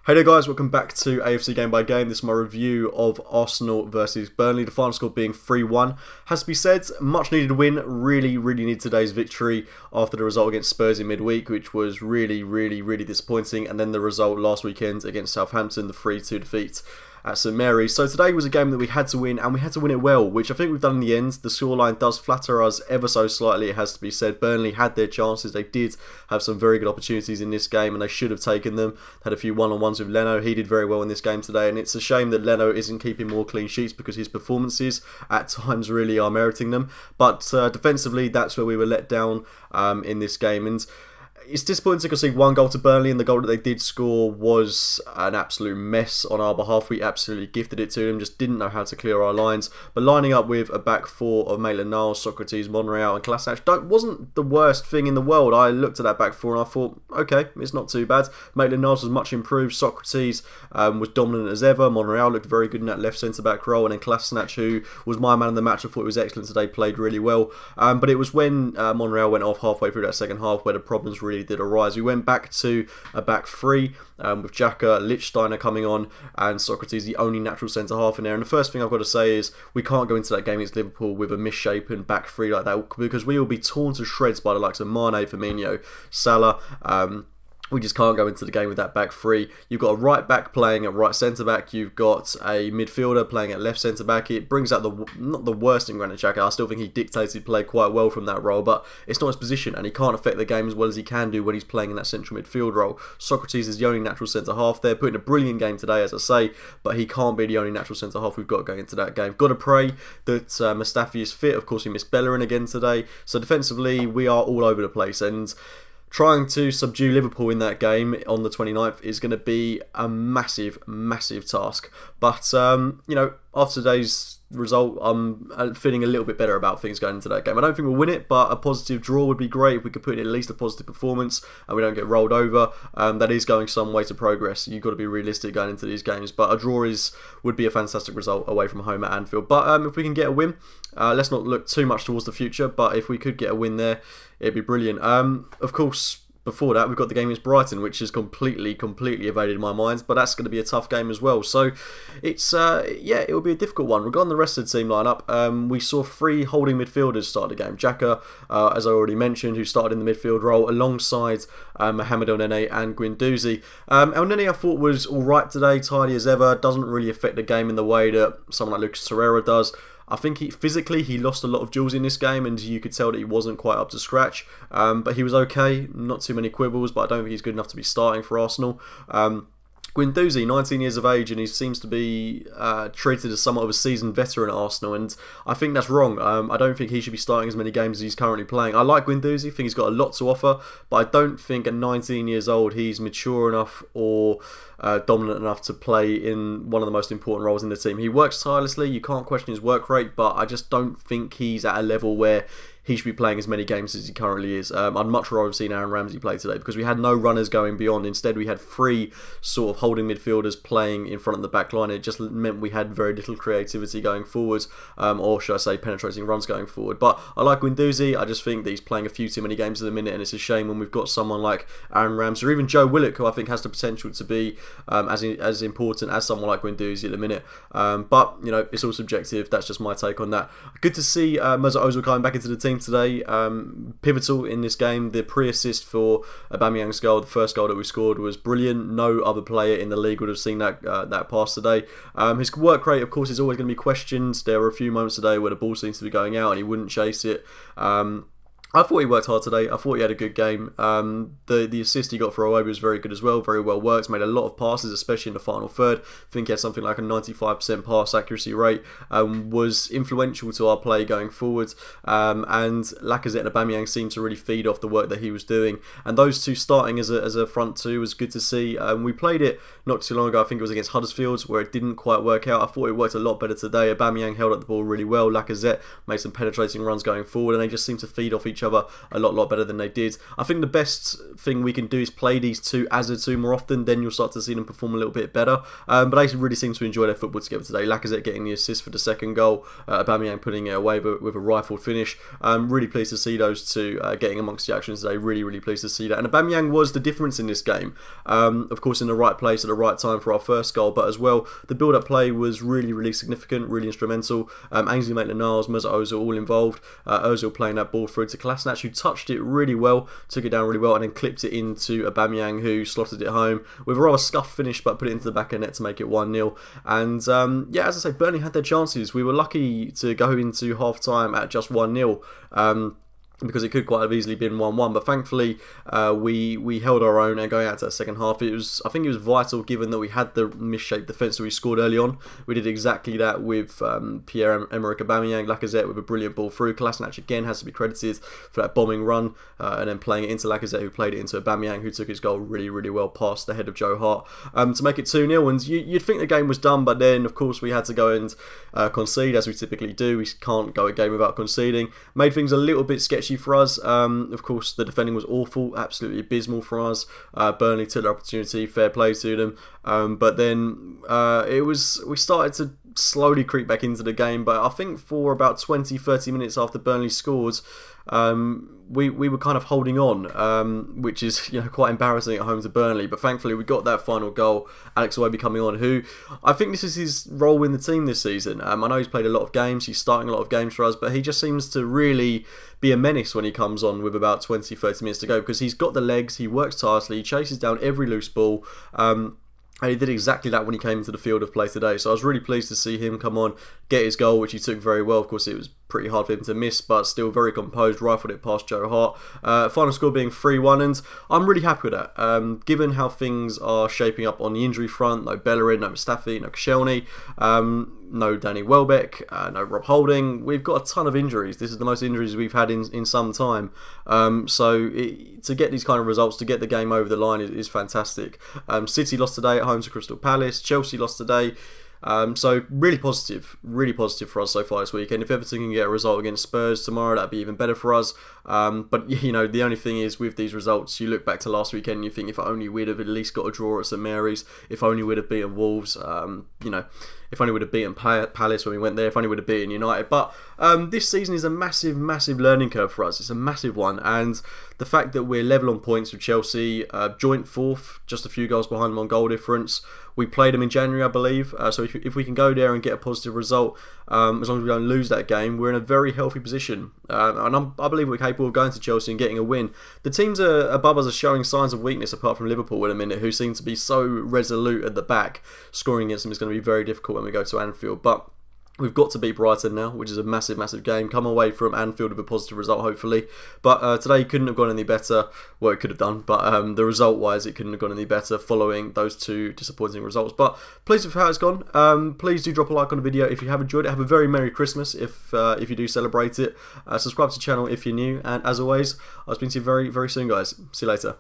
Hey there guys, welcome back to AFC Game by Game. This is my review of Arsenal versus Burnley. The final score being 3-1. Has to be said, much needed win. Really need today's victory after the result against Spurs in midweek, which was really disappointing. And then the result last weekend against Southampton, the 3-2 defeat at St Mary's. So today was a game that we had to win, and we had to win it well, which I think we've done in the end. The scoreline does flatter us ever so slightly, it has to be said. Burnley had their chances. They did have some very good opportunities in this game, and they should have taken them. Had a few one-on-ones with Leno. He did very well in this game today, and it's a shame that Leno isn't keeping more clean sheets because his performances at times really are meriting them. But defensively, that's where we were let down in this game. And it's disappointing to see one goal to Burnley, and the goal that they did score was an absolute mess on our behalf. We absolutely gifted it to them, just didn't know how to clear our lines. But lining up with a back four of Maitland-Niles, Socrates, Monreal and Kolasinac wasn't the worst thing in the world. I looked at that back four and I thought, okay, it's not too bad. Maitland-Niles was much improved. Socrates was dominant as ever. Monreal looked very good in that left centre-back role. And then Kolasinac, who was my man of the match, I thought he was excellent today, played really well. But it was when Monreal went off halfway through that second half where the problems really did arise. We went back to a back three with Xhaka, Lichtsteiner coming on, and Socrates the only natural centre half in there. And the first thing I've got to say is we can't go into that game against Liverpool with a misshapen back three like that, because we will be torn to shreds by the likes of Mane, Firmino, Salah. We just can't go into the game with that back three. You've got a right back playing at right centre back. You've got a midfielder playing at left centre back. It brings out not the worst in Granit Xhaka. I still think he dictated play quite well from that role, but it's not his position, and he can't affect the game as well as he can do when he's playing in that central midfield role. Socrates is the only natural centre half there, putting a brilliant game today, as I say, but he can't be the only natural centre half we've got going into that game. Got to pray that Mustafi is fit. Of course, we missed Bellerin again today. So defensively, we are all over the place, and trying to subdue Liverpool in that game on the 29th is going to be a massive task. But, you know, after today's result, I'm feeling a little bit better about things going into that game. I don't think we'll win it, but a positive draw would be great if we could put in at least a positive performance and we don't get rolled over. That is going some way to progress. You've got to be realistic going into these games, but a draw would be a fantastic result away from home at Anfield. But if we can get a win, let's not look too much towards the future, but if we could get a win there, it'd be brilliant. Of course, before that, we've got the game against Brighton, which is completely evaded my mind, but that's going to be a tough game as well. So it's yeah, it will be a difficult one. Regarding the rest of the team lineup, we saw three holding midfielders start the game. Xhaka, as I already mentioned, who started in the midfield role alongside Mohamed El Nene and Guendouzi. El Nene I thought was all right today, tidy as ever. Doesn't really affect the game in the way that someone like Lucas Torreira does. I think physically he lost a lot of duels in this game, and you could tell that he wasn't quite up to scratch. But he was okay, not too many quibbles, but I don't think he's good enough to be starting for Arsenal. Guendouzi, 19 years of age, and he seems to be treated as somewhat of a seasoned veteran at Arsenal, and I think that's wrong. I don't think he should be starting as many games as he's currently playing. I like Guendouzi, I think he's got a lot to offer, but I don't think at 19 years old he's mature enough or dominant enough to play in one of the most important roles in the team. He works tirelessly, you can't question his work rate, but I just don't think he's at a level where he should be playing as many games as he currently is. I'd much rather have seen Aaron Ramsey play today, because we had no runners going beyond. Instead, we had three sort of holding midfielders playing in front of the back line. It just meant we had very little creativity going forwards, or should I say penetrating runs going forward. But I like Guendouzi. I just think that he's playing a few too many games at the minute, and it's a shame when we've got someone like Aaron Ramsey or even Joe Willock, who I think has the potential to be as important as someone like Guendouzi at the minute. But, you know, it's all subjective. That's just my take on that. Good to see Mesut Ozil coming back into the team today. Pivotal in this game. The pre-assist for Aubameyang's goal, the first goal that we scored, was brilliant. No other player in the league would have seen that pass today. His work rate, of course, is always going to be questioned. There were a few moments today where the ball seems to be going out and he wouldn't chase it. I thought he worked hard today. I thought he had a good game. The assist he got for Iwobi was very good as well. Very well worked. Made a lot of passes, especially in the final third. I think he had something like a 95% pass accuracy rate. Was influential to our play going forward. And Lacazette and Aubameyang seemed to really feed off the work that he was doing. And those two starting as a front two was good to see. We played it not too long ago. I think it was against Huddersfield, where it didn't quite work out. I thought it worked a lot better today. Aubameyang held up the ball really well. Lacazette made some penetrating runs going forward, and they just seemed to feed off each each other a lot better than they did. I think the best thing we can do is play these two as a two more often, then you'll start to see them perform a little bit better. But they really seem to enjoy their football together today. Lacazette getting the assist for the second goal, Aubameyang putting it away with a rifled finish. I'm really pleased to see those two getting amongst the action today. Really pleased to see that. And Aubameyang was the difference in this game. Of course, in the right place at the right time for our first goal, but as well, the build-up play was really significant, really instrumental. Ainsley Maitland-Niles, Mesut Ozil all involved. Ozil playing that ball through to Kolasinac, who touched it really well, took it down really well, and then clipped it into Aubameyang, who slotted it home with a rather scuffed finish, but put it into the back of the net to make it 1-0. And yeah, as I say, Burnley had their chances. We were lucky to go into half-time at just 1-0. Because it could quite have easily been 1-1, but thankfully we held our own, and going out to the second half, I think it was vital, given that we had the misshaped defence that we scored early on. We did exactly that with Pierre-Emerick Aubameyang, Lacazette with a brilliant ball through. Kolasinac again has to be credited for that bombing run, and then playing it into Lacazette, who played it into Aubameyang, who took his goal really well past the head of Joe Hart to make it 2-0. And you'd think the game was done, but then of course we had to go and concede, as we typically do. We can't go a game without conceding. Made things a little bit sketchy for us. Of course, the defending was awful, absolutely abysmal for us. Burnley took their opportunity, fair play to them. But then we started to slowly creep back into the game. But I think for about 20-30 minutes after Burnley scored, we were kind of holding on, which is quite embarrassing at home to Burnley. But thankfully we got that final goal. Alex Iwobi coming on, who I think this is his role in the team this season. I know he's played a lot of games, he's starting a lot of games for us, but he just seems to really be a menace when he comes on with about 20-30 minutes to go, because he's got the legs, he works tirelessly, he chases down every loose ball. And he did exactly that when he came into the field of play today. So I was really pleased to see him come on, get his goal, which he took very well. Of course, it was pretty hard for him to miss, but still very composed, rifled it past Joe Hart. Final score being 3-1, and I'm really happy with that. Given how things are shaping up on the injury front, no Bellerin, no Mustafi, no Koscielny, no Danny Welbeck, no Rob Holding. We've got a ton of injuries. This is the most injuries we've had in some time. To get these kind of results, to get the game over the line is fantastic. City lost today at home to Crystal Palace. Chelsea lost today. So really positive for us so far this weekend. If Everton can get a result against Spurs tomorrow, that'd be even better for us. But the only thing is, with these results, you look back to last weekend and you think, if only we'd have at least got a draw at St Mary's, if only we'd have beaten Wolves, if only we'd have beaten Palace when we went there, if only we'd have beaten United. But this season is a massive learning curve for us. It's a massive one, and the fact that we're level on points with Chelsea, joint fourth, just a few goals behind them on goal difference. We played them in January, I believe, so if we can go there and get a positive result, as long as we don't lose that game, we're in a very healthy position. And I believe we're capable of going to Chelsea and getting a win. The teams above us are showing signs of weakness, apart from Liverpool in a minute, who seem to be so resolute at the back. Scoring against them is going to be very difficult when we go to Anfield. But we've got to beat Brighton now, which is a massive game. Come away from Anfield with a positive result, hopefully. But today couldn't have gone any better. Well, it could have done, but the result-wise, it couldn't have gone any better following those two disappointing results. But pleased with how it's gone. Please do drop a like on the video if you have enjoyed it. Have a very Merry Christmas if you do celebrate it. Subscribe to the channel if you're new. And as always, I'll speak to you very soon, guys. See you later.